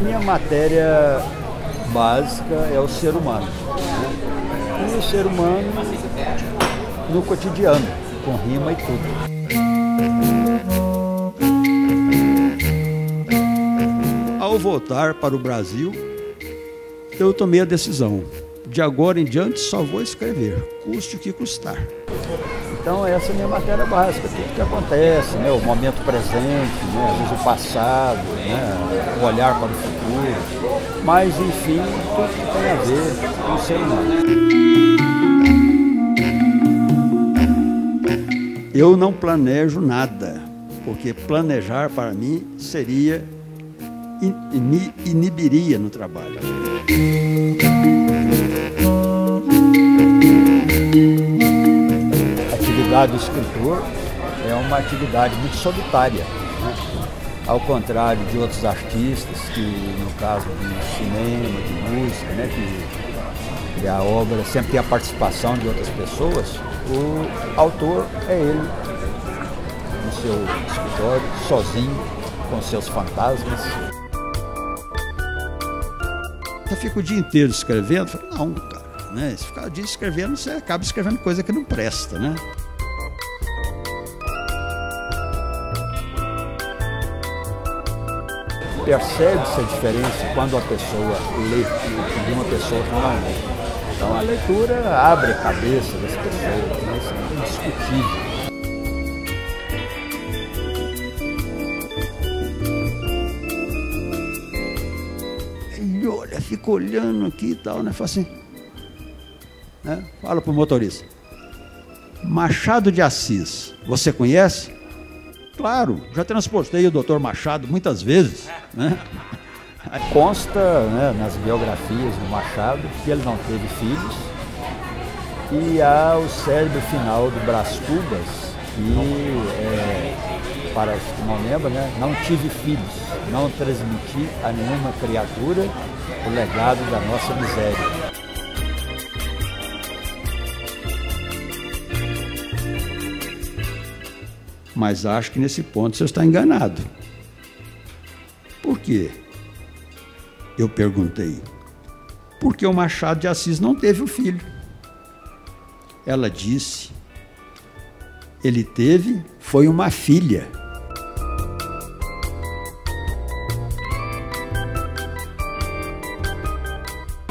Minha matéria básica é o ser humano, né? E o ser humano no cotidiano, com rima e tudo. Ao voltar para o Brasil, eu tomei a decisão. De agora em diante só vou escrever, custe o que custar. Então essa é a minha matéria básica, tudo que acontece, né? O momento presente, né? Às vezes o passado, né? O olhar para o futuro. Mas, enfim, tudo que tem a ver com o ser humano. Eu não planejo nada, porque planejar para mim seria me inibiria no trabalho. A atividade do escritor é uma atividade muito solitária, né? Ao contrário de outros artistas, que no caso de cinema, de música, né, que a obra sempre tem a participação de outras pessoas, o autor é ele, no seu escritório, sozinho, com seus fantasmas. Eu fico o dia inteiro escrevendo, falo, não, cara, né? Se ficar o dia escrevendo, você acaba escrevendo coisa que não presta, né? Percebe-se a diferença quando a pessoa lê de uma pessoa que não lê. Então a leitura abre a cabeça das pessoas, né? Isso é indiscutível. Olha, fica olhando aqui e tal, né? Fala assim, né? Fala pro motorista. Machado de Assis, você conhece? Claro, já transportei o Dr. Machado muitas vezes, né? Consta, né, nas biografias do Machado que ele não teve filhos e há o cérebro final do Brás Cubas que, para os que não lembram, né, não tive filhos, não transmiti a nenhuma criatura o legado da nossa miséria. Mas acho que nesse ponto você está enganado. Por quê? Eu perguntei. Porque o Machado de Assis não teve o filho. Ela disse, ele teve, foi uma filha.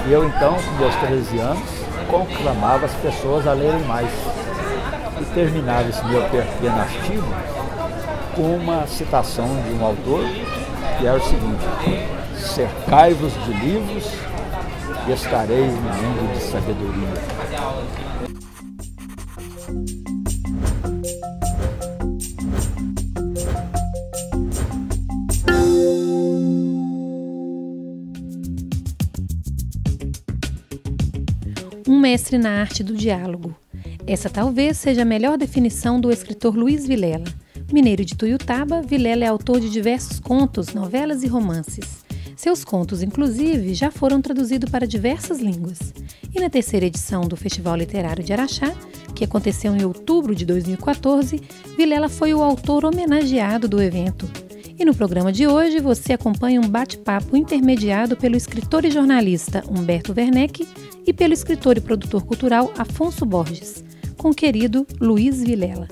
Eu, então, com meus 13 anos, conclamava as pessoas a lerem mais. E terminava esse meu pequeno artigo com uma citação de um autor, que era o seguinte: cercai-vos de livros e estareis no mundo de sabedoria. Um mestre na arte do diálogo. Essa talvez seja a melhor definição do escritor Luiz Vilela. Mineiro de Tuiutaba, Vilela é autor de diversos contos, novelas e romances. Seus contos, inclusive, já foram traduzidos para diversas línguas. E na terceira edição do Festival Literário de Araxá, que aconteceu em outubro de 2014, Vilela foi o autor homenageado do evento. E no programa de hoje você acompanha um bate-papo intermediado pelo escritor e jornalista Humberto Werneck e pelo escritor e produtor cultural Afonso Borges, com o querido Luiz Vilela.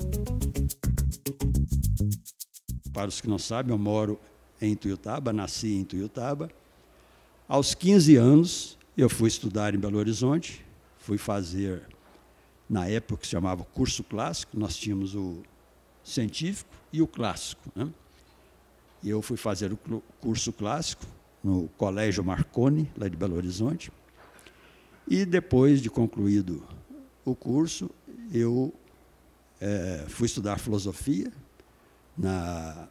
Para os que não sabem, eu moro em Tuiutaba, nasci em Tuiutaba. Aos 15 anos, eu fui estudar em Belo Horizonte, fui fazer, na época que se chamava curso clássico, nós tínhamos o científico e o clássico, né? Eu fui fazer o curso clássico no Colégio Marconi, lá de Belo Horizonte, e depois de concluído o curso, eu fui estudar filosofia na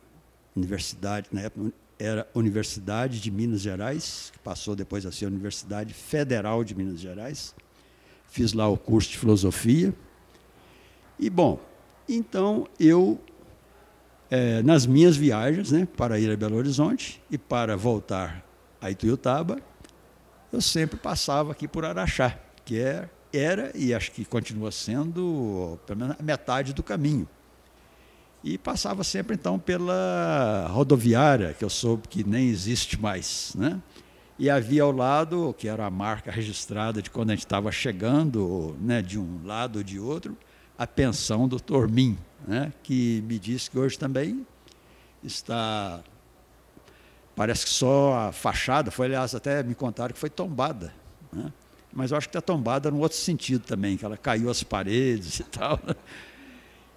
universidade, na época era Universidade de Minas Gerais, que passou depois a ser Universidade Federal de Minas Gerais. Fiz lá o curso de filosofia. E, bom, então eu, nas minhas viagens, né, para ir a Belo Horizonte e para voltar a Ituiutaba, eu sempre passava aqui por Araxá, que era e acho que continua sendo pelo menos a metade do caminho. E passava sempre, então, pela rodoviária, que eu soube que nem existe mais, né? E havia ao lado, que era a marca registrada de quando a gente estava chegando, né, de um lado ou de outro, a pensão do Tormin, né, que me disse que hoje também está... Parece que só a fachada, foi, aliás, até me contaram que foi tombada, né? Mas eu acho que está tombada no outro sentido também, que ela caiu as paredes e tal.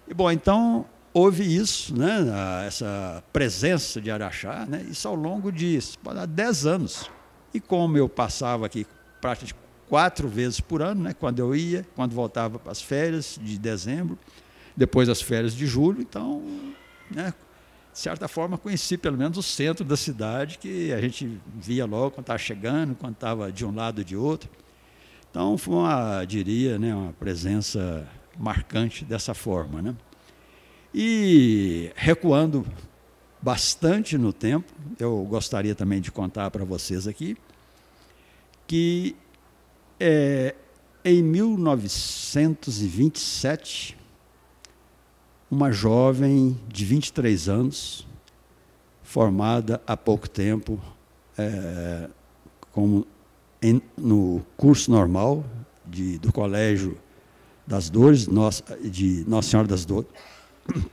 E, bom, então, houve isso, né, essa presença de Araxá, né, isso ao longo de 10 anos. E como eu passava aqui praticamente 4 vezes por ano, né, quando eu ia, quando voltava para as férias de dezembro, depois as férias de julho, então, né, de certa forma, conheci pelo menos o centro da cidade, que a gente via logo quando estava chegando, quando estava de um lado ou de outro. Então, foi diria, né, uma presença marcante dessa forma, né? E recuando bastante no tempo, eu gostaria também de contar para vocês aqui que em 1927, uma jovem de 23 anos, formada há pouco tempo no curso normal do Colégio das Dores, de Nossa Senhora das Dores,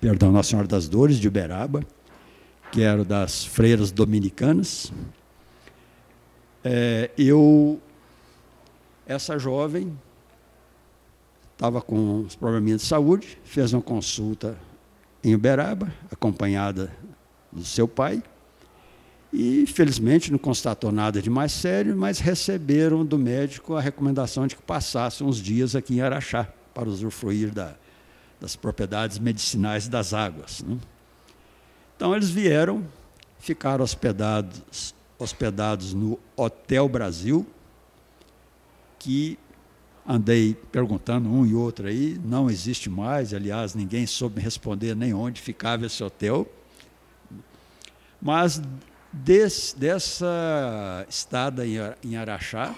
perdão, Nossa Senhora das Dores, de Uberaba, que era das freiras dominicanas. Essa jovem estava com uns probleminhas de saúde, fez uma consulta em Uberaba, acompanhada do seu pai, e, felizmente, não constatou nada de mais sério, mas receberam do médico a recomendação de que passassem uns dias aqui em Araxá, para usufruir das propriedades medicinais das águas, né? Então, eles vieram, ficaram hospedados no Hotel Brasil, que andei perguntando um e outro aí, não existe mais, aliás, ninguém soube me responder nem onde ficava esse hotel. Mas dessa estada em Araxá,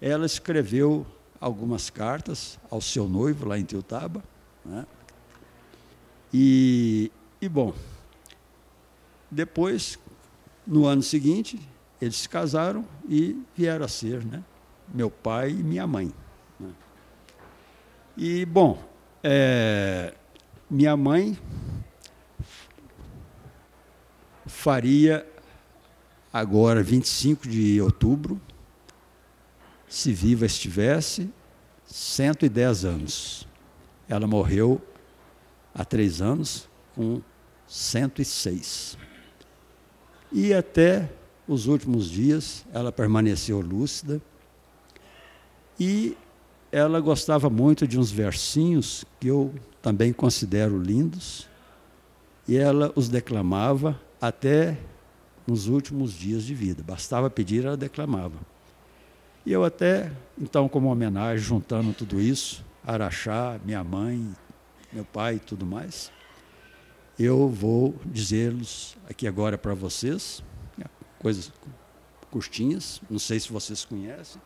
ela escreveu algumas cartas ao seu noivo lá em Tuiutaba, né? Bom, depois, no ano seguinte, eles se casaram e vieram a ser, né, meu pai e minha mãe, né? E, bom, minha mãe faria agora, 25 de outubro, se viva estivesse, 110 anos. Ela morreu há 3 anos, com 106. E até os últimos dias, ela permaneceu lúcida, e ela gostava muito de uns versinhos que eu também considero lindos, e ela os declamava até nos últimos dias de vida. Bastava pedir, ela declamava. E eu até, então, como homenagem, juntando tudo isso, Araxá, minha mãe, meu pai e tudo mais, eu vou dizê-los aqui agora para vocês, coisas curtinhas, não sei se vocês conhecem,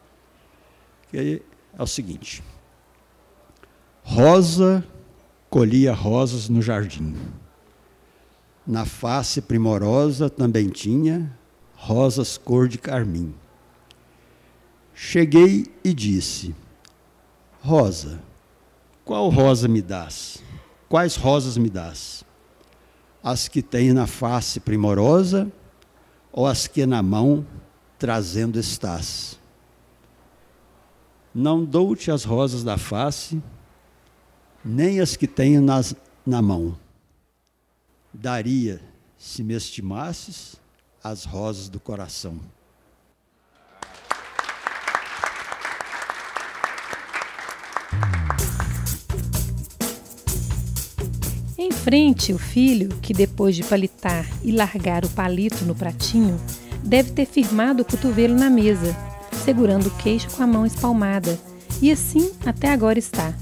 que é o seguinte: Rosa colhia rosas no jardim. Na face primorosa também tinha rosas cor de carmim. Cheguei e disse: Rosa, qual rosa me dás? Quais rosas me dás? As que tem na face primorosa ou as que na mão trazendo estás? Não dou-te as rosas da face, nem as que tenho na mão. Daria, se me estimasses, as rosas do coração. Em frente, o filho, que depois de palitar e largar o palito no pratinho, deve ter firmado o cotovelo na mesa, segurando o queixo com a mão espalmada, e assim até agora está.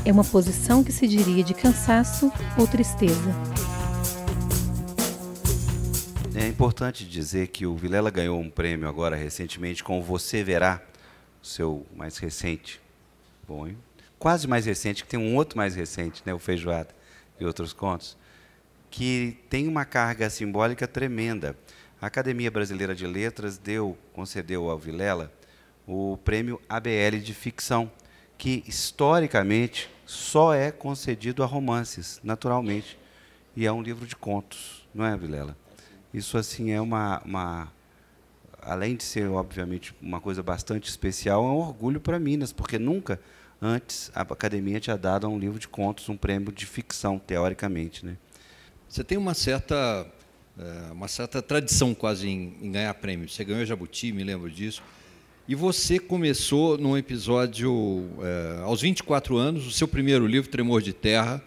É uma posição que se diria de cansaço ou tristeza. É importante dizer que o Vilela ganhou um prêmio agora recentemente com o Você Verá, o seu mais recente. Bom, hein? Quase mais recente, que tem um outro mais recente, né, o Feijoada e outros contos. que tem uma carga simbólica tremenda. A Academia Brasileira de Letras concedeu ao Vilela o prêmio ABL de ficção, que historicamente só é concedido a romances, naturalmente, e é um livro de contos, não é, Vilela? Isso assim é além de ser obviamente uma coisa bastante especial, é um orgulho para Minas, porque nunca antes a Academia tinha dado a um livro de contos um prêmio de ficção, teoricamente, né? Você tem uma certa tradição quase em ganhar prêmio. Você ganhou Jabuti, me lembro disso. E você começou num episódio, aos 24 anos, o seu primeiro livro, Tremor de Terra,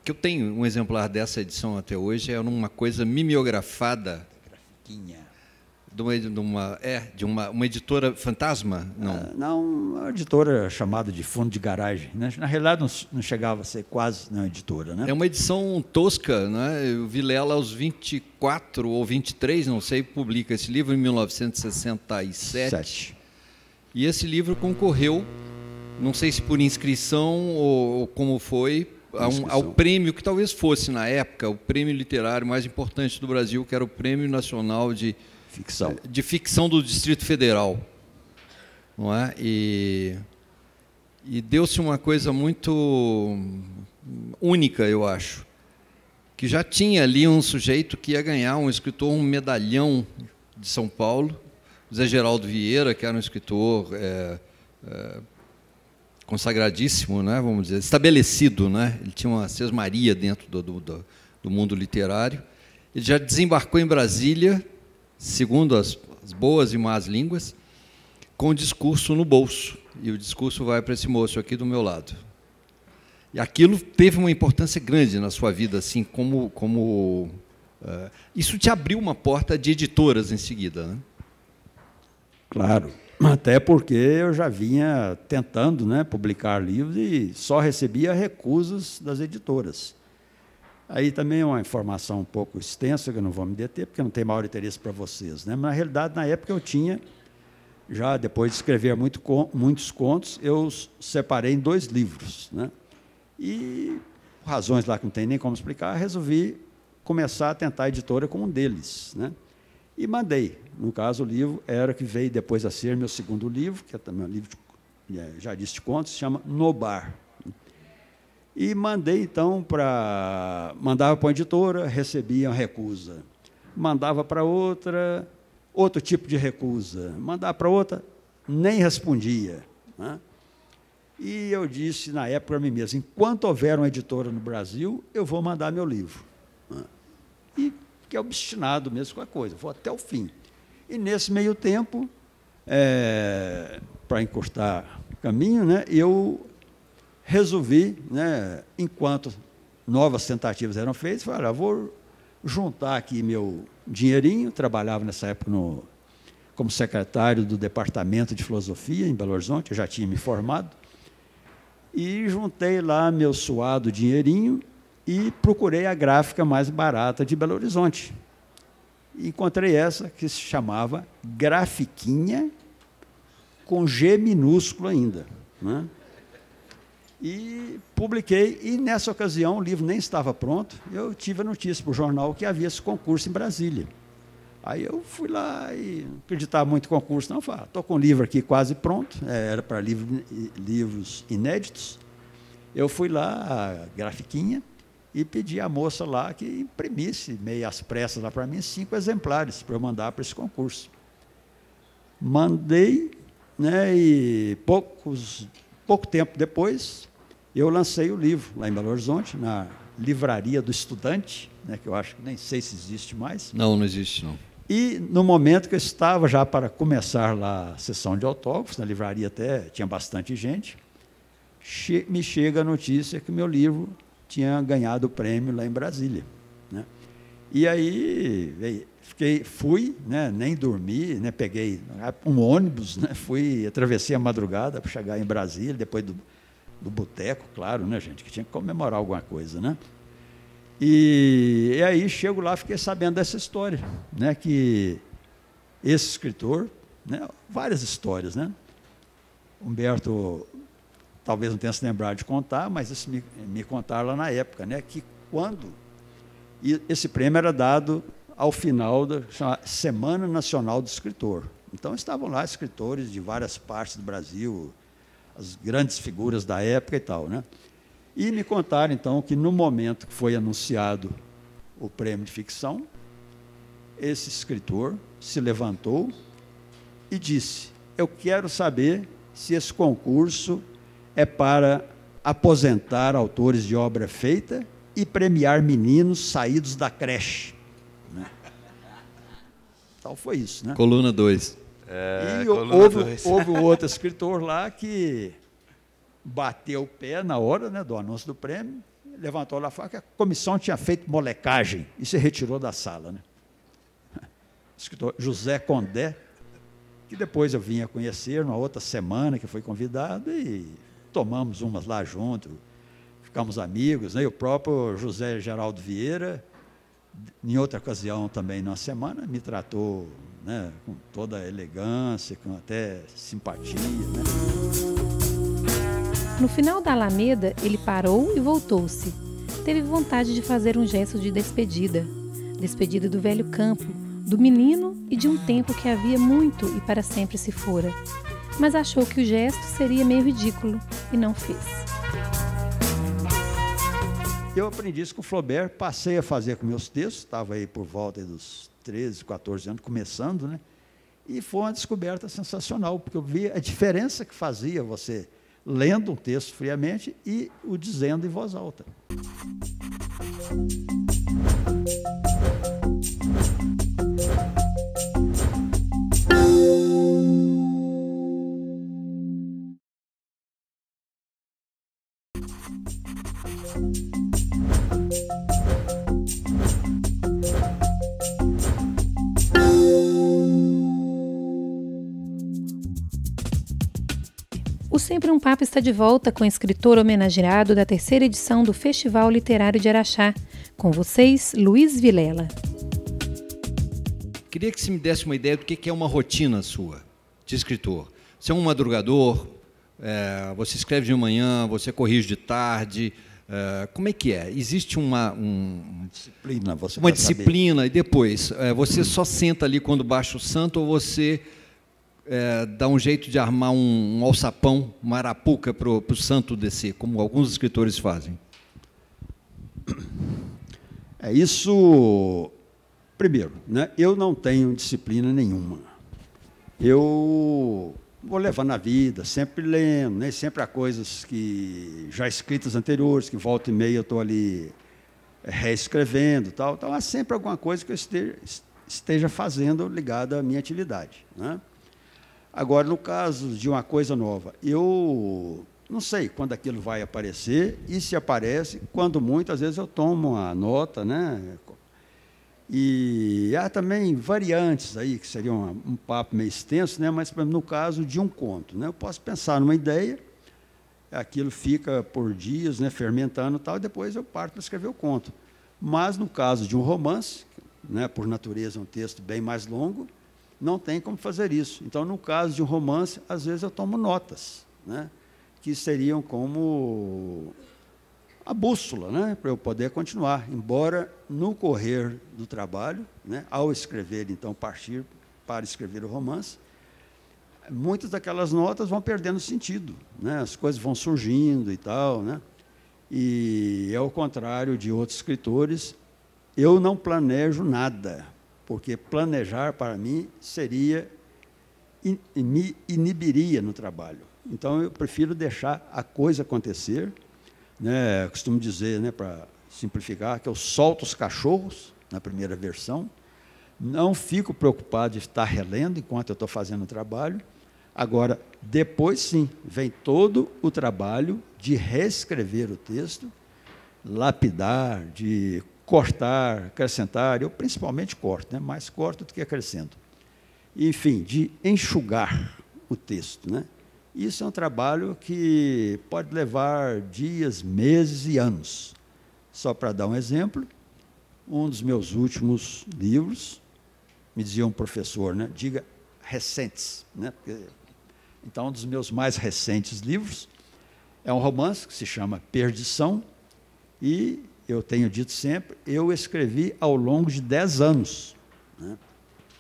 que eu tenho um exemplar dessa edição até hoje, é uma coisa mimeografada. Grafiquinha. De uma editora fantasma? Não. Não, uma editora chamada de Fundo de Garagem, né? Na realidade, não chegava a ser quase uma editora, né? É uma edição tosca, né? O Vilela, aos 24 ou 23, não sei, publica esse livro em 1967. E esse livro concorreu, não sei se por inscrição ou como foi, ao prêmio que talvez fosse, na época, o prêmio literário mais importante do Brasil, que era o Prêmio Nacional de Ficção do Distrito Federal, não é? E deu-se uma coisa muito única, eu acho, que já tinha ali um sujeito que ia ganhar, um escritor, um medalhão de São Paulo, Zé Geraldo Vieira, que era um escritor consagradíssimo, né, vamos dizer, estabelecido, né? Ele tinha uma sesmaria dentro do mundo literário. Ele já desembarcou em Brasília, segundo as boas e más línguas, com o discurso no bolso. E o discurso vai para esse moço aqui do meu lado. E aquilo teve uma importância grande na sua vida, assim, isso te abriu uma porta de editoras em seguida, né? Claro, até porque eu já vinha tentando, né, publicar livros e só recebia recusas das editoras. Aí também é uma informação um pouco extensa, que eu não vou me deter, porque não tem maior interesse para vocês, né? Mas, na realidade, na época eu tinha, já depois de escrever muitos contos, eu separei em 2 livros, né? E, por razões lá que não tem nem como explicar, resolvi começar a tentar a editora com um deles, né? E mandei. No caso, o livro era que veio depois a ser meu segundo livro, que é também um livro, já disse, de contos, se chama No Bar. E mandei, então, mandava para uma editora, recebia uma recusa. Mandava para outra, outro tipo de recusa. Mandava para outra, nem respondia, né? E eu disse, na época, para mim mesmo, enquanto houver uma editora no Brasil, eu vou mandar meu livro, né? E fiquei obstinado mesmo com a coisa, vou até o fim. E, nesse meio tempo, para encurtar o caminho, né, eu resolvi, né, enquanto novas tentativas eram feitas, falei, olha, vou juntar aqui meu dinheirinho, trabalhava nessa época como secretário do Departamento de Filosofia em Belo Horizonte, eu já tinha me formado, e juntei lá meu suado dinheirinho e procurei a gráfica mais barata de Belo Horizonte. E encontrei essa que se chamava Grafiquinha, com G minúsculo ainda, né? E publiquei, e nessa ocasião o livro nem estava pronto, eu tive a notícia para o jornal que havia esse concurso em Brasília. Aí eu fui lá e não acreditava muito em concurso, não, falei, estou com o livro aqui quase pronto, era para livros inéditos. Eu fui lá, a Grafiquinha, e pedi à moça lá que imprimisse, meio às pressas lá para mim, 5 exemplares para eu mandar para esse concurso. Mandei, né, e pouco tempo depois, eu lancei o livro lá em Belo Horizonte, na Livraria do Estudante, né, que eu acho que nem sei se existe mais. Não existe, não. E, no momento que eu estava já para começar lá a sessão de autógrafos, na livraria até tinha bastante gente, me chega a notícia que o meu livro tinha ganhado o prêmio lá em Brasília, né? E aí fui, né, nem dormi, né, peguei um ônibus, né, atravessei a madrugada para chegar em Brasília, depois do boteco, claro, né, gente, que tinha que comemorar alguma coisa, né? E aí chego lá, fiquei sabendo dessa história, né, que esse escritor, né, várias histórias, né? Humberto talvez não tenha se lembrado de contar, mas isso me contaram lá na época, né, que quando E esse prêmio era dado ao final da Semana Nacional do Escritor. Então, estavam lá escritores de várias partes do Brasil, as grandes figuras da época e tal, né? E me contaram, então, que no momento que foi anunciado o prêmio de ficção, esse escritor se levantou e disse: eu quero saber se esse concurso é para aposentar autores de obra feita e premiar meninos saídos da creche. Então foi isso, né? Coluna 2. E houve um outro escritor lá que bateu o pé na hora, né, do anúncio do prêmio, levantou lá e falou que a comissão tinha feito molecagem e se retirou da sala, né? O escritor José Condé, que depois eu vim a conhecer numa outra semana que foi convidado e tomamos umas lá junto, ficamos amigos, né? E o próprio José Geraldo Vieira, em outra ocasião também, numa semana, me tratou, né, com toda a elegância, com até simpatia, né? No final da Alameda, ele parou e voltou-se. Teve vontade de fazer um gesto de despedida. Despedida do velho campo, do menino e de um tempo que havia muito e para sempre se fora. Mas achou que o gesto seria meio ridículo e não fez. Eu aprendi isso com o Flaubert, passei a fazer com meus textos, estava aí por volta dos 13, 14 anos, começando, né? E foi uma descoberta sensacional, porque eu vi a diferença que fazia você lendo um texto friamente e o dizendo em voz alta. O Sempre um Papo está de volta com o escritor homenageado da 3ª edição do Festival Literário de Araxá. Com vocês, Luiz Vilela. Queria que você me desse uma ideia do que é uma rotina sua, de escritor. Você é um madrugador, você escreve de manhã, você corrige de tarde, como é que é? Existe uma disciplina, uma disciplina, e depois, você só senta ali quando baixa o santo, ou você dá um jeito de armar um alçapão, uma arapuca para o santo descer, como alguns escritores fazem? Isso, primeiro, né, eu não tenho disciplina nenhuma. Eu vou levando a vida, sempre lendo, né, sempre há coisas que já escritas anteriores, que volta e meia eu estou ali reescrevendo, tal. Então há sempre alguma coisa que eu esteja fazendo ligada à minha atividade, né? Agora, no caso de uma coisa nova, eu não sei quando aquilo vai aparecer, e se aparece, quando muito, às vezes eu tomo uma nota, né? E há também variantes aí, que seria um papo meio extenso, né? Mas, por exemplo, no caso de um conto, né? Eu posso pensar numa ideia, aquilo fica por dias, né, fermentando e tal, e depois eu parto para escrever o conto. Mas, no caso de um romance, né, por natureza, um texto bem mais longo, não tem como fazer isso. Então, no caso de um romance, às vezes eu tomo notas, né, que seriam como a bússola, né, para eu poder continuar. Embora, no correr do trabalho, né, ao escrever, então, partir para escrever o romance, muitas daquelas notas vão perdendo sentido, né, as coisas vão surgindo e tal, né, e, ao contrário de outros escritores, eu não planejo nada, porque planejar, para mim, me inibiria no trabalho. Então, eu prefiro deixar a coisa acontecer, né? Eu costumo dizer, né, para simplificar, que eu solto os cachorros, na primeira versão, não fico preocupado de estar relendo enquanto eu estou fazendo o trabalho. Agora, depois, sim, vem todo o trabalho de reescrever o texto, lapidar, de cortar, acrescentar. Eu principalmente corto, né? Mais corto do que acrescento. Enfim, de enxugar o texto, né? Isso é um trabalho que pode levar dias, meses e anos. Só para dar um exemplo, um dos meus últimos livros, me dizia um professor, né? Diga recentes, né? Então, um dos meus mais recentes livros é um romance que se chama Perdição, e eu tenho dito sempre, eu escrevi ao longo de 10 anos. Né?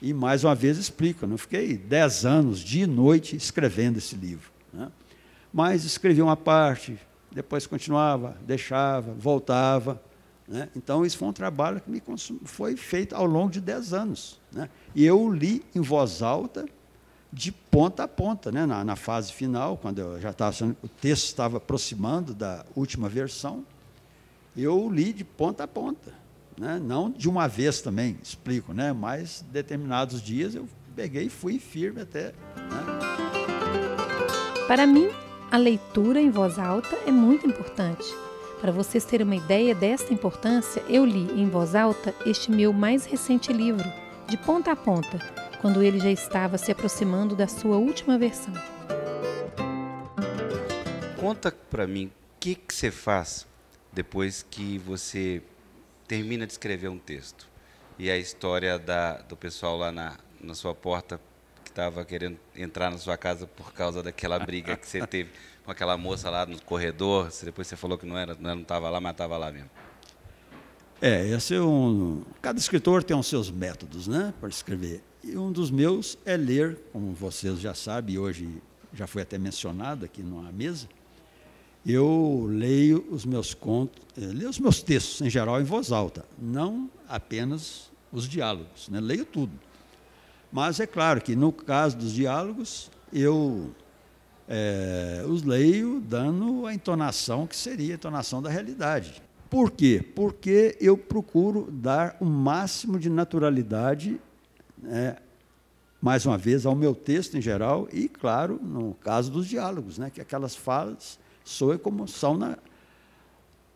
E, mais uma vez, explico, eu não fiquei 10 anos, dia e noite, escrevendo esse livro. Né? Mas escrevi uma parte, depois continuava, deixava, voltava. Né? Então, isso foi um trabalho que foi feito ao longo de 10 anos. Né? E eu li em voz alta, de ponta a ponta, né? Na fase final, quando eu já estava o texto estava aproximando da última versão, eu li de ponta a ponta, né? Não de uma vez também, explico, né? Mas determinados dias eu peguei e fui firme até. Né? Para mim, a leitura em voz alta é muito importante. Para vocês terem uma ideia desta importância, eu li em voz alta este meu mais recente livro, de ponta a ponta, quando ele já estava se aproximando da sua última versão. Conta para mim, o que você faz depois que você termina de escrever um texto? E a história do pessoal lá na sua porta, que estava querendo entrar na sua casa por causa daquela briga que você teve com aquela moça lá no corredor, depois você falou que não estava lá, mas estava lá mesmo. Esse é cada escritor tem os seus métodos, né, para escrever. E um dos meus é ler, como vocês já sabem, e hoje já foi até mencionado aqui numa mesa, eu leio os meus contos, leio os meus textos, em geral, em voz alta, não apenas os diálogos, né, leio tudo. Mas é claro que, no caso dos diálogos, eu os leio dando a entonação que seria a entonação da realidade. Por quê? Porque eu procuro dar o máximo de naturalidade, mais uma vez, ao meu texto em geral e, claro, no caso dos diálogos, né, que aquelas falas soem como são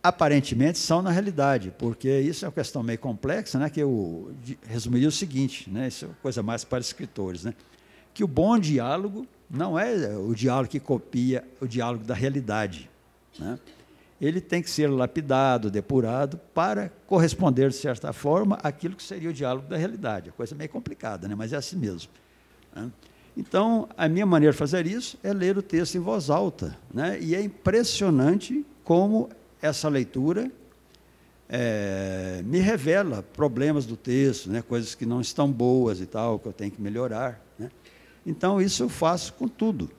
aparentemente são na realidade, porque isso é uma questão meio complexa, né, que eu resumiria o seguinte, né, isso é uma coisa mais para escritores, né, que o bom diálogo não é o diálogo que copia o diálogo da realidade, né? Ele tem que ser lapidado, depurado, para corresponder, de certa forma, àquilo que seria o diálogo da realidade. É coisa meio complicada, né? Mas é assim mesmo. Né? Então, a minha maneira de fazer isso é ler o texto em voz alta. Né? E é impressionante como essa leitura me revela problemas do texto, né? Coisas que não estão boas e tal, que eu tenho que melhorar. Né? Então, isso eu faço com tudo.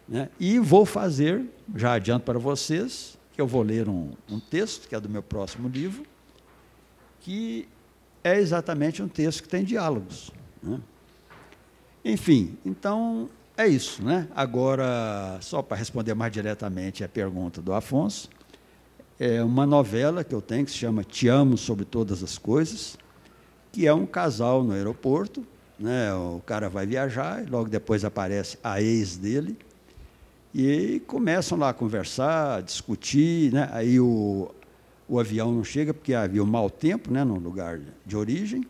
Né? E vou fazer, já adianto para vocês, que eu vou ler um texto, que é do meu próximo livro, que é exatamente um texto que tem diálogos. Né? Enfim, então, é isso. Né? Agora, só para responder mais diretamente a pergunta do Afonso, é uma novela que eu tenho que se chama Te Amo Sobre Todas as Coisas, que é um casal no aeroporto, né? O cara vai viajar, e logo depois aparece a ex dele, e começam lá a conversar, a discutir, né? Aí o avião não chega porque havia um mau tempo, né, no lugar de origem,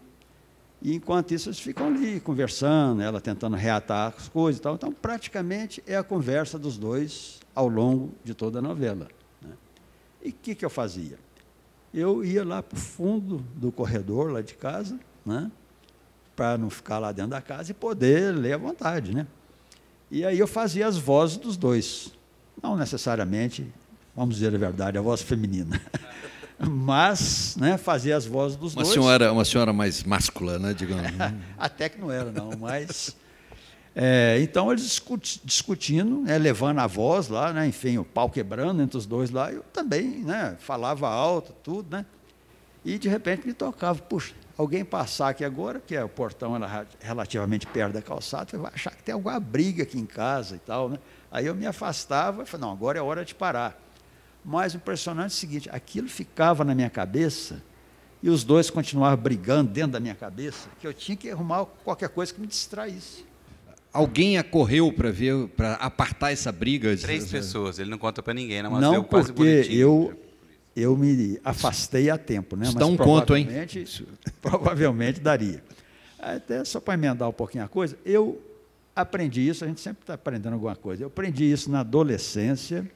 e enquanto isso eles ficam ali conversando, ela tentando reatar as coisas e tal. Então, praticamente, é a conversa dos dois ao longo de toda a novela. Né? E o que eu fazia? Eu ia lá para o fundo do corredor, lá de casa, né, para não ficar lá dentro da casa e poder ler à vontade, né? E aí eu fazia as vozes dos dois. Não necessariamente, vamos dizer a verdade, a voz feminina. Mas, né, fazia as vozes dos dois. Uma senhora mais máscula, né, digamos. Até que não era, não, mas... então, eles discutindo, né, levando a voz lá, né, enfim, o pau quebrando entre os dois lá, eu também, né, falava alto, tudo, né? E, de repente, me tocava, puxa, alguém passar aqui agora, que o portão era relativamente perto da calçada, vai achar que tem alguma briga aqui em casa e tal, né? Aí eu me afastava e falei, não, agora é hora de parar. Mas o impressionante é o seguinte, aquilo ficava na minha cabeça e os dois continuavam brigando dentro da minha cabeça, que eu tinha que arrumar qualquer coisa que me distraísse. Alguém acorreu para ver, para apartar essa briga? 3 pessoas, ele não conta para ninguém, mas não, deu quase porque eu me afastei a tempo, né? Isso mas dá um conto, hein? Provavelmente daria. Até só para emendar um pouquinho a coisa, eu aprendi isso, a gente sempre está aprendendo alguma coisa. Eu aprendi isso na adolescência,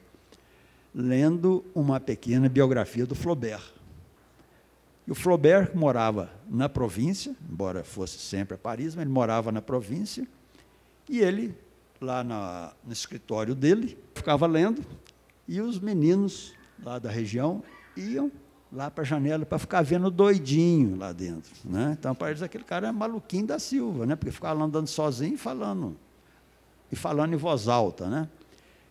lendo uma pequena biografia do Flaubert. E o Flaubert morava na província, embora fosse sempre a Paris, mas ele morava na província, e ele, lá no escritório dele, ficava lendo, e os meninos lá da região iam lá para a janela para ficar vendo doidinho lá dentro, né? Então, para eles, aquele cara é maluquinho da Silva, né? Porque ficava andando sozinho e falando em voz alta, né?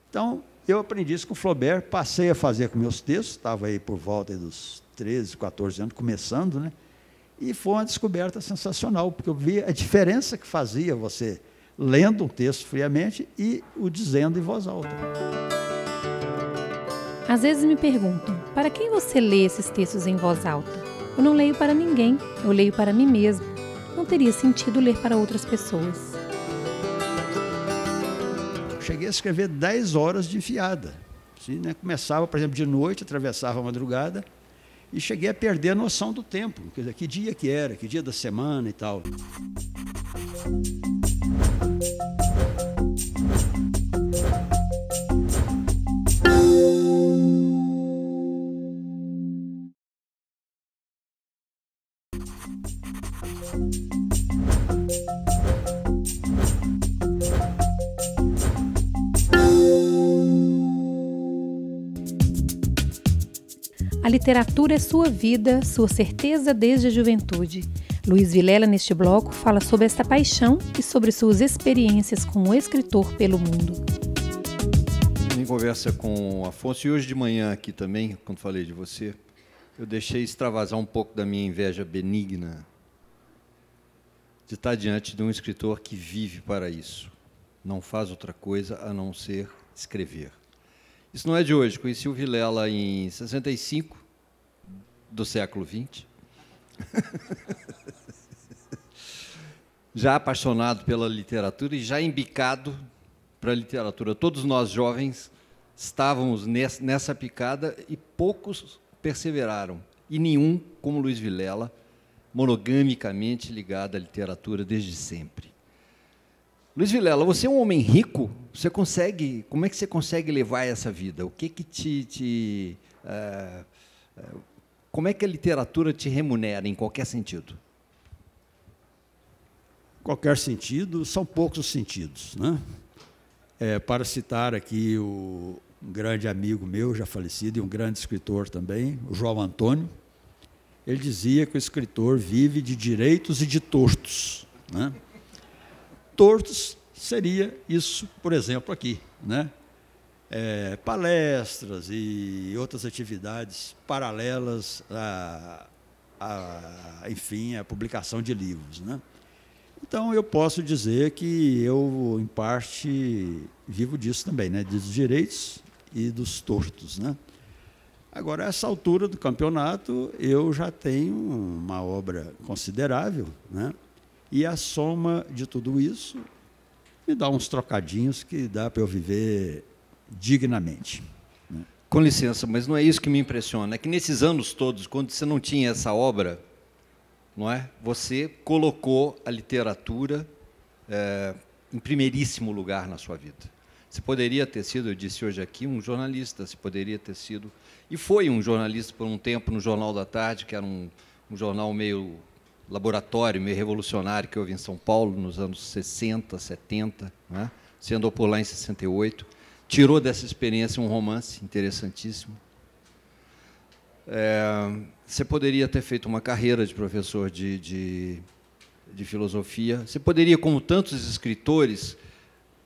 Então, eu aprendi isso com o Flaubert, passei a fazer com meus textos, estava aí por volta dos 13, 14 anos, começando, né? E foi uma descoberta sensacional, porque eu vi a diferença que fazia você lendo um texto friamente e o dizendo em voz alta. Às vezes me perguntam, para quem você lê esses textos em voz alta? Eu não leio para ninguém, eu leio para mim mesmo. Não teria sentido ler para outras pessoas. Cheguei a escrever 10 horas de enfiada. Assim, né? Começava, por exemplo, de noite, atravessava a madrugada, e cheguei a perder a noção do tempo, quer dizer, que dia que era, que dia da semana e tal. A literatura é sua vida, sua certeza desde a juventude. Luiz Vilela, neste bloco, fala sobre esta paixão e sobre suas experiências como escritor pelo mundo. Em conversa com o Afonso, e hoje de manhã aqui também, quando falei de você, eu deixei extravasar um pouco da minha inveja benigna de estar diante de um escritor que vive para isso. Não faz outra coisa a não ser escrever. Isso não é de hoje. Conheci o Vilela em 65, do século XX. Já apaixonado pela literatura e já embicado para a literatura. Todos nós jovens estávamos nessa picada e poucos perseveraram. E nenhum, como Luiz Vilela, monogamicamente ligado à literatura desde sempre. Luiz Vilela, você é um homem rico? Você consegue? Como é que você consegue levar essa vida? O que como é que a literatura te remunera em qualquer sentido? Qualquer sentido, são poucos os sentidos, né? Para citar aqui um grande amigo meu, já falecido, e um grande escritor também, o João Antônio, ele dizia que o escritor vive de direitos e de tortos, né? Tortos seria isso, por exemplo, aqui, né? Palestras e outras atividades paralelas enfim, a publicação de livros, né? Então, eu posso dizer que eu, em parte, vivo disso também, né? Dos direitos e dos tortos, né? Agora, a essa altura do campeonato, eu já tenho uma obra considerável, né? E a soma de tudo isso me dá uns trocadinhos que dá para eu viver dignamente. Né? Com licença, mas não é isso que me impressiona. É que nesses anos todos, quando você não tinha essa obra, não é? Você colocou a literatura em primeiríssimo lugar na sua vida. Você poderia ter sido, eu disse hoje aqui, um jornalista, você poderia ter sido, e foi um jornalista por um tempo no Jornal da Tarde, que era um jornal meio laboratório, meio revolucionário, que houve em São Paulo nos anos 60, 70, né? Você andou por lá em 68, tirou dessa experiência um romance interessantíssimo. Você poderia ter feito uma carreira de professor de filosofia, você poderia, como tantos escritores,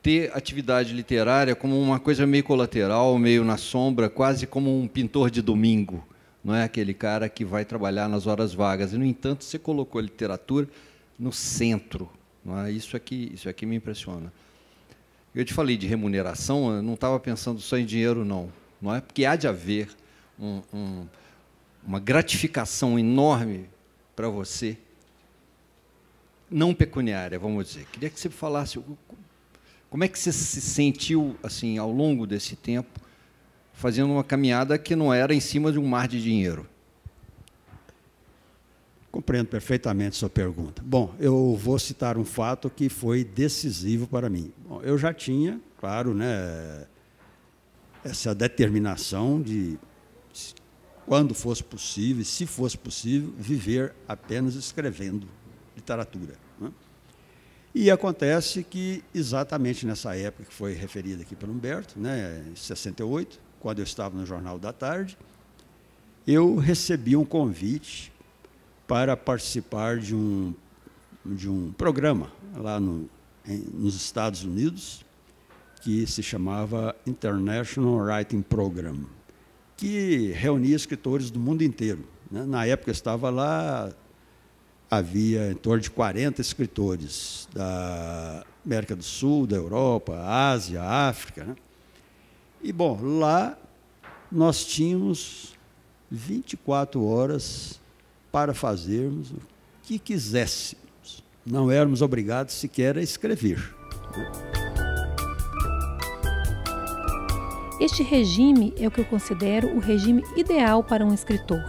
ter atividade literária como uma coisa meio colateral, meio na sombra, quase como um pintor de domingo. Não é aquele cara que vai trabalhar nas horas vagas. E, no entanto, você colocou a literatura no centro. Não é? Isso aqui me impressiona. Eu te falei de remuneração, eu não estava pensando só em dinheiro, não é? Porque há de haver uma gratificação enorme para você, não pecuniária, vamos dizer. Queria que você falasse como é que você se sentiu assim, ao longo desse tempo, fazendo uma caminhada que não era em cima de um mar de dinheiro. Compreendo perfeitamente sua pergunta. Bom, eu vou citar um fato que foi decisivo para mim. Bom, eu já tinha, claro, né, essa determinação de, quando fosse possível, se fosse possível, viver apenas escrevendo literatura, né? E acontece que, exatamente nessa época que foi referida aqui pelo Humberto, né, em 68, quando eu estava no Jornal da Tarde, eu recebi um convite para participar de um programa lá nos Estados Unidos, que se chamava International Writing Program, que reunia escritores do mundo inteiro, né? Na época eu estava lá, havia em torno de 40 escritores da América do Sul, da Europa, Ásia, África, né? E, bom, lá nós tínhamos 24 horas para fazermos o que quiséssemos. Não éramos obrigados sequer a escrever. Este regime é o que eu considero o regime ideal para um escritor.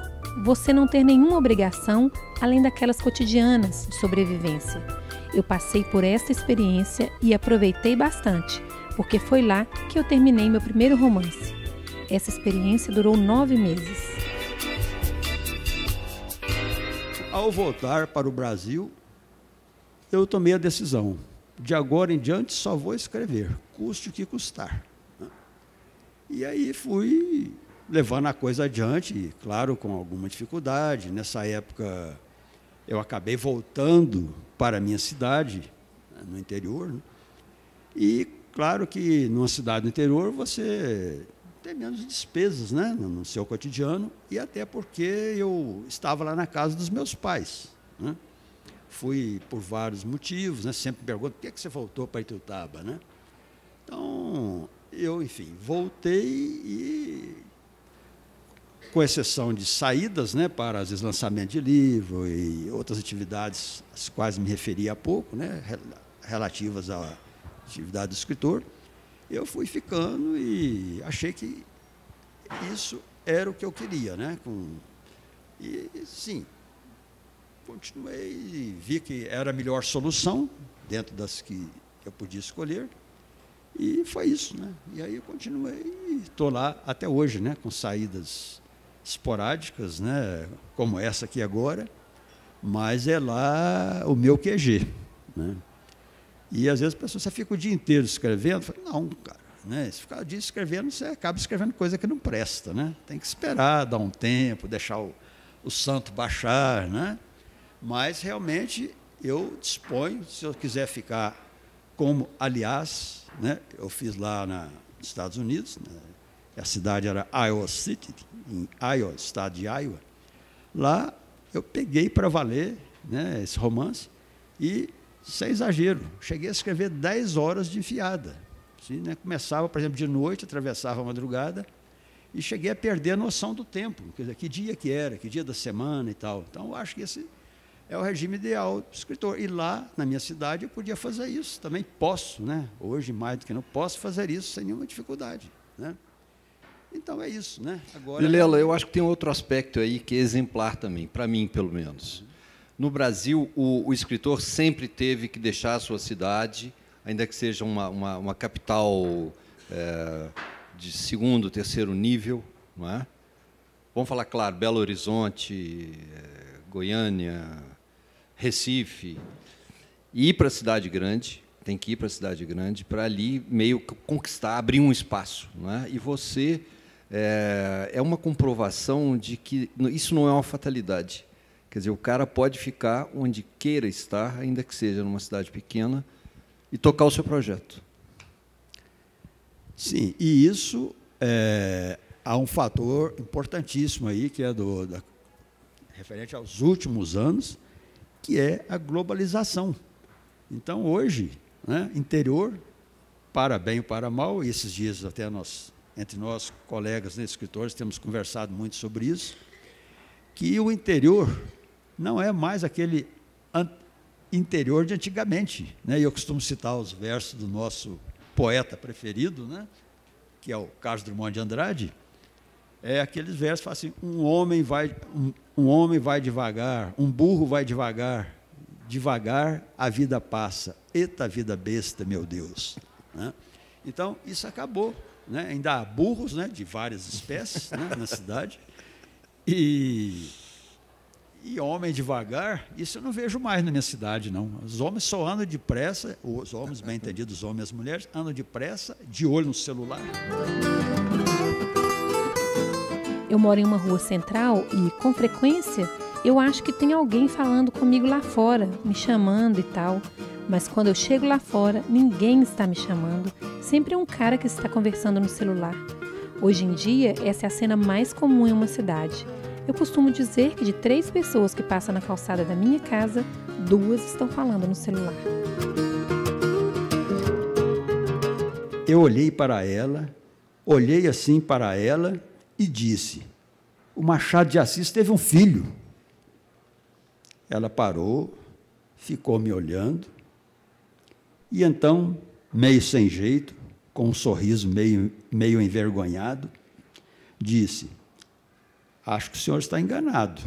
Você não ter nenhuma obrigação além daquelas cotidianas de sobrevivência. Eu passei por essa experiência e aproveitei bastante, porque foi lá que eu terminei meu primeiro romance. Essa experiência durou 9 meses. Ao voltar para o Brasil, eu tomei a decisão. De agora em diante, só vou escrever, custe o que custar. E aí fui levando a coisa adiante, claro, com alguma dificuldade. Nessa época, eu acabei voltando para a minha cidade, no interior, né? E, claro que numa cidade do interior você tem menos despesas, né, no seu cotidiano, e até porque eu estava lá na casa dos meus pais, né? Fui por vários motivos, né? Sempre me pergunto, por que você voltou para Ituiutaba, né? Então, eu, enfim, voltei e, com exceção de saídas, né, para, às vezes, lançamento de livro e outras atividades às quais me referi há pouco, né, relativas à atividade do escritor, eu fui ficando e achei que isso era o que eu queria, né? E, sim, continuei e vi que era a melhor solução, dentro das que eu podia escolher, e foi isso, né? E aí eu continuei e estou lá até hoje, né? Com saídas esporádicas, né? Como essa aqui agora, mas é lá o meu QG, né? E às vezes a pessoa, você fica o dia inteiro escrevendo, eu falo, não, cara, né? Se ficar o dia escrevendo, você acaba escrevendo coisa que não presta, né? Tem que esperar, dar um tempo, deixar o santo baixar, né? Mas realmente eu disponho, se eu quiser ficar como, aliás, né? Eu fiz lá nos Estados Unidos, né? A cidade era Iowa City, em Iowa, estado de Iowa. Lá eu peguei para valer, né, esse romance e, sem exagero, cheguei a escrever 10 horas de enfiada. Assim, né? Começava, por exemplo, de noite, atravessava a madrugada e cheguei a perder a noção do tempo, quer dizer, que dia que era, que dia da semana e tal. Então, eu acho que esse é o regime ideal do escritor. E lá, na minha cidade, eu podia fazer isso. Também posso, né? Hoje, mais do que não, posso fazer isso sem nenhuma dificuldade, né? Então, é isso, né? Agora, Vilela, eu acho que tem outro aspecto aí que é exemplar também, para mim, pelo menos. No Brasil, o escritor sempre teve que deixar a sua cidade, ainda que seja uma capital de segundo, terceiro nível, não é? Vamos falar, claro, Belo Horizonte, Goiânia, Recife, e ir para a cidade grande, tem que ir para a cidade grande, para ali meio conquistar, abrir um espaço, não é? E você é uma comprovação de que isso não é uma fatalidade. Quer dizer, o cara pode ficar onde queira estar, ainda que seja numa cidade pequena, e tocar o seu projeto. Sim, e isso há um fator importantíssimo aí, que é referente aos últimos anos, que é a globalização. Então, hoje, né, interior, para bem ou para mal, e esses dias até entre nós, colegas, né, escritores, temos conversado muito sobre isso, que o interior não é mais aquele interior de antigamente, né? E eu costumo citar os versos do nosso poeta preferido, né, que é o Carlos Drummond de Andrade. Aqueles versos falam assim: um homem vai devagar, um burro vai devagar, devagar a vida passa, eita vida besta, meu Deus, né? Então, isso acabou, né? Ainda há burros, né, de várias espécies, né, na cidade, e homem devagar, isso eu não vejo mais na minha cidade, não. Os homens só andam depressa, os homens, bem entendidos, os homens e as mulheres, andam depressa, de olho no celular. Eu moro em uma rua central e, com frequência, eu acho que tem alguém falando comigo lá fora, me chamando e tal. Mas quando eu chego lá fora, ninguém está me chamando. Sempre é um cara que está conversando no celular. Hoje em dia, essa é a cena mais comum em uma cidade. Eu costumo dizer que de 3 pessoas que passam na calçada da minha casa, 2 estão falando no celular. Eu olhei para ela, olhei assim para ela e disse: o Machado de Assis teve um filho. Ela parou, ficou me olhando e então, meio sem jeito, com um sorriso meio envergonhado, disse: acho que o senhor está enganado.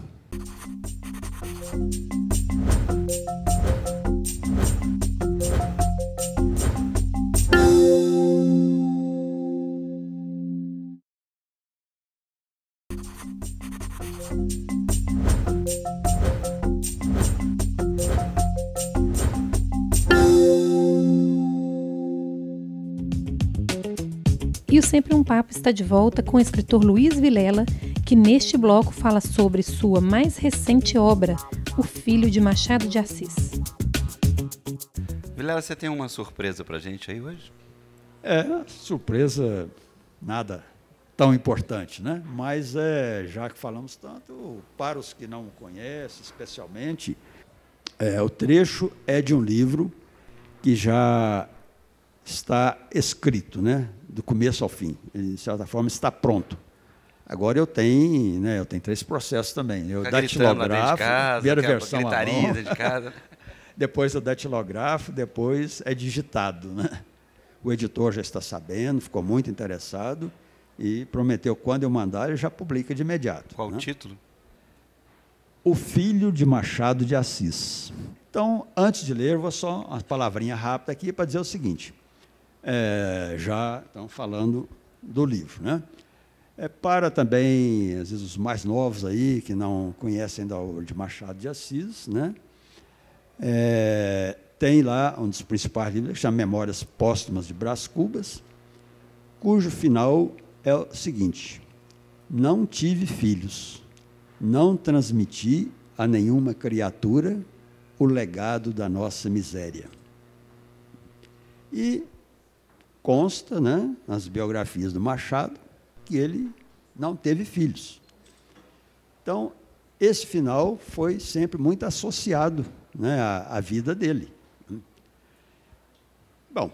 E o Sempre um Papo está de volta com o escritor Luiz Vilela, que neste bloco fala sobre sua mais recente obra, O Filho de Machado de Assis. Vilela, você tem uma surpresa para a gente aí hoje? Surpresa, nada tão importante, né? Mas, já que falamos tanto, para os que não conhecem, especialmente, o trecho é de um livro que já está escrito, né? Do começo ao fim. Ele, de certa forma, está pronto. Agora eu tenho 3 processos também. Eu datilografo, primeira versão à mão, de casa. depois eu datilografo, depois é digitado, né? O editor já está sabendo, ficou muito interessado e prometeu, quando eu mandar, ele já publica de imediato. Qual né? o título? O Filho de Machado de Assis. Então, antes de ler, vou só uma palavrinha rápida aqui para dizer o seguinte. Já estão falando do livro, né? Para também, às vezes, os mais novos aí, que não conhecem da obra de Machado de Assis, né? Tem lá um dos principais livros, que chama Memórias Póstumas de Brás Cubas, cujo final é o seguinte: não tive filhos, não transmiti a nenhuma criatura o legado da nossa miséria. E consta, né, nas biografias do Machado, que ele não teve filhos. Então, esse final foi sempre muito associado, né, à vida dele. Bom,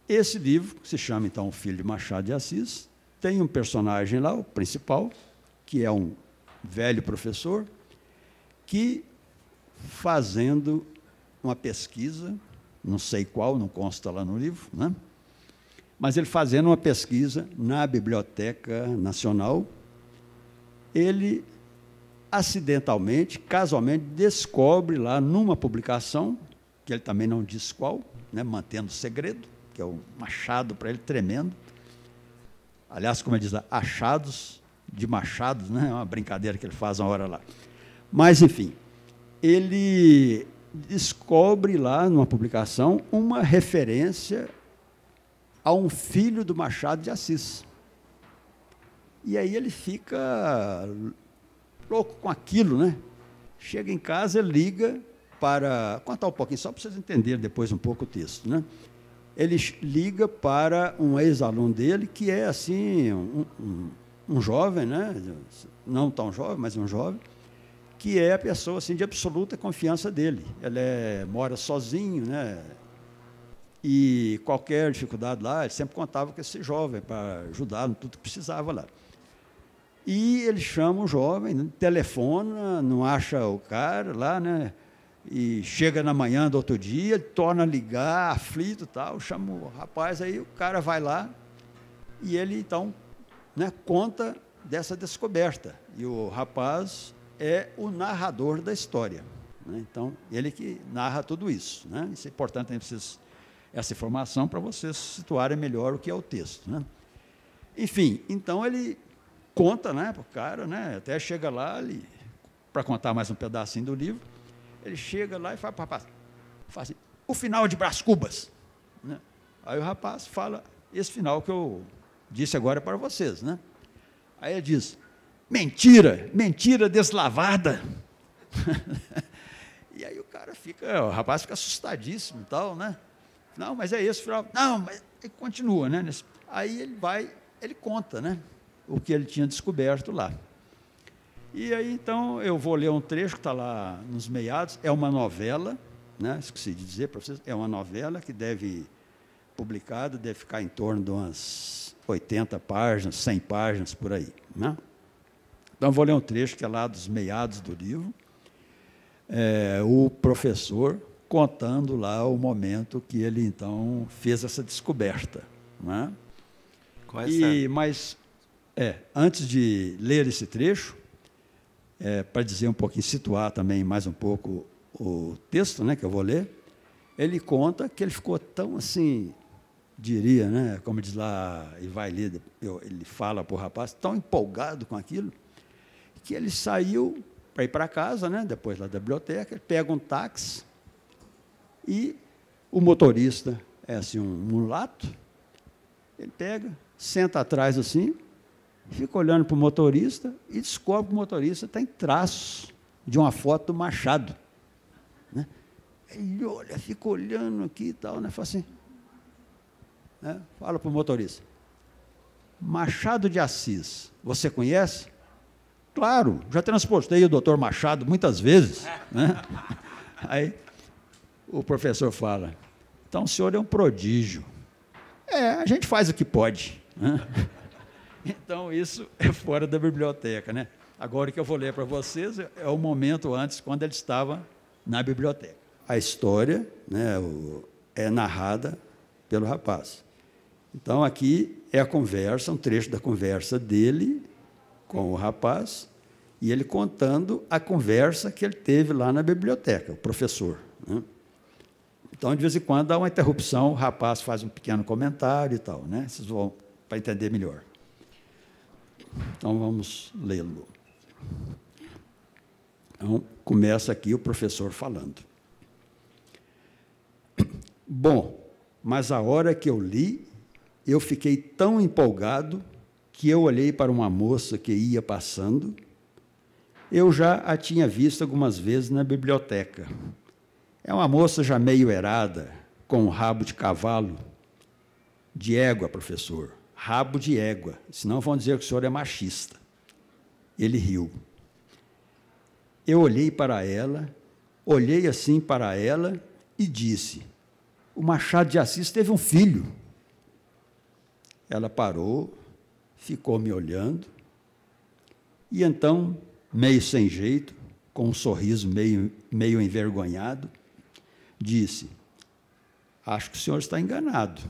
esse livro, que se chama, então, O Filho de Machado de Assis, tem um personagem lá, o principal, que é um velho professor, que, fazendo uma pesquisa, não sei qual, não consta lá no livro, né? Mas ele fazendo uma pesquisa na Biblioteca Nacional, ele acidentalmente, casualmente, descobre lá numa publicação, que ele também não diz qual, né, mantendo segredo, que é um machado para ele tremendo. Aliás, como ele diz lá, achados de machados, né? É uma brincadeira que ele faz uma hora lá. Mas, enfim, ele descobre lá numa publicação uma referência a um filho do Machado de Assis. E aí ele fica louco com aquilo, né? Chega em casa, liga para... Contar um pouquinho, só para vocês entenderem depois um pouco o texto, né? Ele liga para um ex-aluno dele, que é, assim, um jovem, né? Não tão jovem, mas um jovem, que é a pessoa assim, de absoluta confiança dele. Ele mora sozinho, né? E qualquer dificuldade lá, ele sempre contava com esse jovem para ajudar em tudo que precisava lá. E ele chama o jovem, telefona, não acha o cara lá, né? E chega na manhã do outro dia, ele torna a ligar, aflito e tal, chama o rapaz, aí o cara vai lá e ele, então, né, conta dessa descoberta. E o rapaz é o narrador da história, né? Então, ele que narra tudo isso, né? Isso é importante, tem essa informação para vocês situarem melhor o que é o texto, né? Enfim, então ele conta, né, para o cara, né, até chega lá, para contar mais um pedacinho do livro, ele chega lá e fala para o rapaz, faz assim, o final de Brás Cubas, né? Aí o rapaz fala esse final que eu disse agora para vocês, né? Aí ele diz, mentira, mentira deslavada. E aí o rapaz fica assustadíssimo e tal, né? Não, mas é isso, não, mas ele continua, né? Aí ele conta, né? O que ele tinha descoberto lá. E aí, então, eu vou ler um trecho que está lá nos meados, é uma novela, né? Esqueci de dizer para vocês, é uma novela que publicada, deve ficar em torno de umas 80 páginas, 100 páginas, por aí, né? Então, eu vou ler um trecho que é lá dos meados do livro, o professor contando lá o momento que ele, então, fez essa descoberta, né? Mas, antes de ler esse trecho, para dizer um pouquinho, situar também mais um pouco o texto, né, que eu vou ler, ele conta que ele ficou tão assim, diria, né, como diz lá, e vai ler, ele fala para o rapaz, tão empolgado com aquilo, que ele saiu para ir para casa, né, depois lá da biblioteca, ele pega um táxi e o motorista é assim, um mulato, ele pega, senta atrás assim, fica olhando para o motorista e descobre que o motorista está em traços de uma foto do Machado. Né? Ele olha, fica olhando aqui e tal, né? Fala assim, né? Fala para o motorista, Machado de Assis, você conhece? Claro, já transportei o doutor Machado muitas vezes. Né? Aí o professor fala, então o senhor é um prodígio. A gente faz o que pode. Né? Então, isso é fora da biblioteca, né? Agora, o que eu vou ler para vocês é o momento antes, quando ele estava na biblioteca. A história, né, é narrada pelo rapaz. Então, aqui é a conversa, um trecho da conversa dele com o rapaz, e ele contando a conversa que ele teve lá na biblioteca, o professor. Né? Então, de vez em quando, dá uma interrupção, o rapaz faz um pequeno comentário e tal, né? Vocês vão para entender melhor. Então, vamos lê-lo. Então, começa aqui o professor falando. Bom, mas a hora que eu li, eu fiquei tão empolgado que eu olhei para uma moça que ia passando. Eu já a tinha visto algumas vezes na biblioteca. É uma moça já meio erada, com um rabo de cavalo. De égua, professor. Rabo de égua, senão vão dizer que o senhor é machista. Ele riu. Eu olhei para ela, olhei assim para ela e disse, o Machado de Assis teve um filho. Ela parou, ficou me olhando, e então, meio sem jeito, com um sorriso meio envergonhado, disse, acho que o senhor está enganado.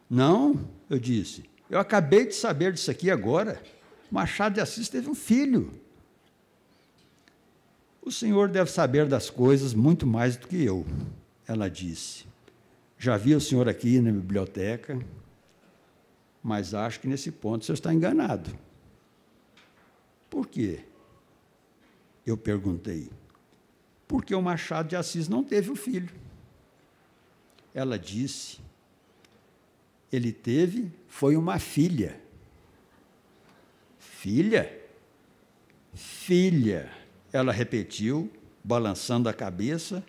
Não, eu disse, eu acabei de saber disso aqui agora. Machado de Assis teve um filho. O senhor deve saber das coisas muito mais do que eu, ela disse. Já vi o senhor aqui na biblioteca, mas acho que nesse ponto o senhor está enganado. Por quê? Eu perguntei. Porque o Machado de Assis não teve um filho. Ela disse, ele foi uma filha. Filha? Filha, ela repetiu, balançando a cabeça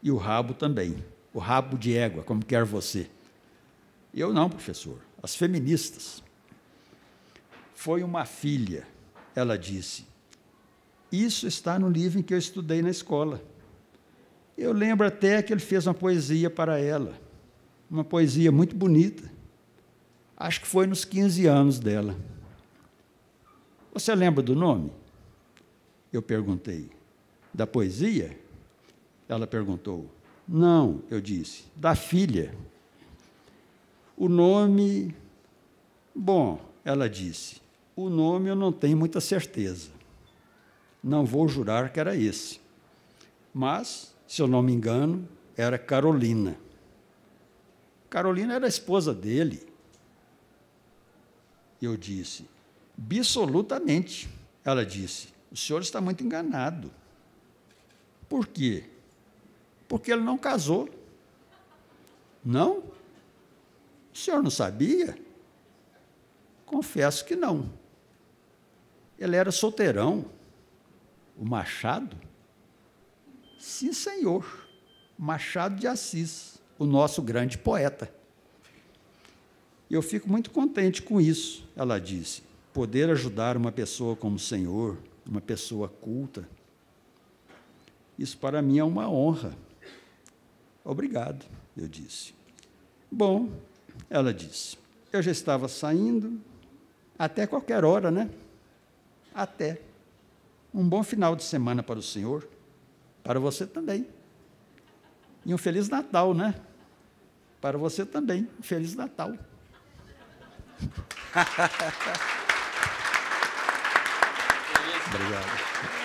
e o rabo também. O rabo de égua, como quer você. Eu não, professor, as feministas. Foi uma filha, ela disse. Isso está no livro em que eu estudei na escola. Eu lembro até que ele fez uma poesia para ela, uma poesia muito bonita. Acho que foi nos 15 anos dela. Você lembra do nome? Eu perguntei. Da poesia? Ela perguntou. Não, eu disse, da filha. O nome... Bom, ela disse, o nome eu não tenho muita certeza. Não vou jurar que era esse. Mas, se eu não me engano, era Carolina. Carolina era a esposa dele. Eu disse, absolutamente. Ela disse, o senhor está muito enganado. Por quê? Porque ele não casou. Não? O senhor não sabia? Confesso que não. Ele era solteirão. O Machado? Sim, senhor. Machado de Assis, o nosso grande poeta. E eu fico muito contente com isso, ela disse. Poder ajudar uma pessoa como o senhor, uma pessoa culta, isso para mim é uma honra. Obrigado, eu disse. Bom, ela disse, eu já estava saindo, até qualquer hora, né? Até. Um bom final de semana para o senhor, para você também. E um Feliz Natal, né? Para você também, um Feliz Natal. Obrigado.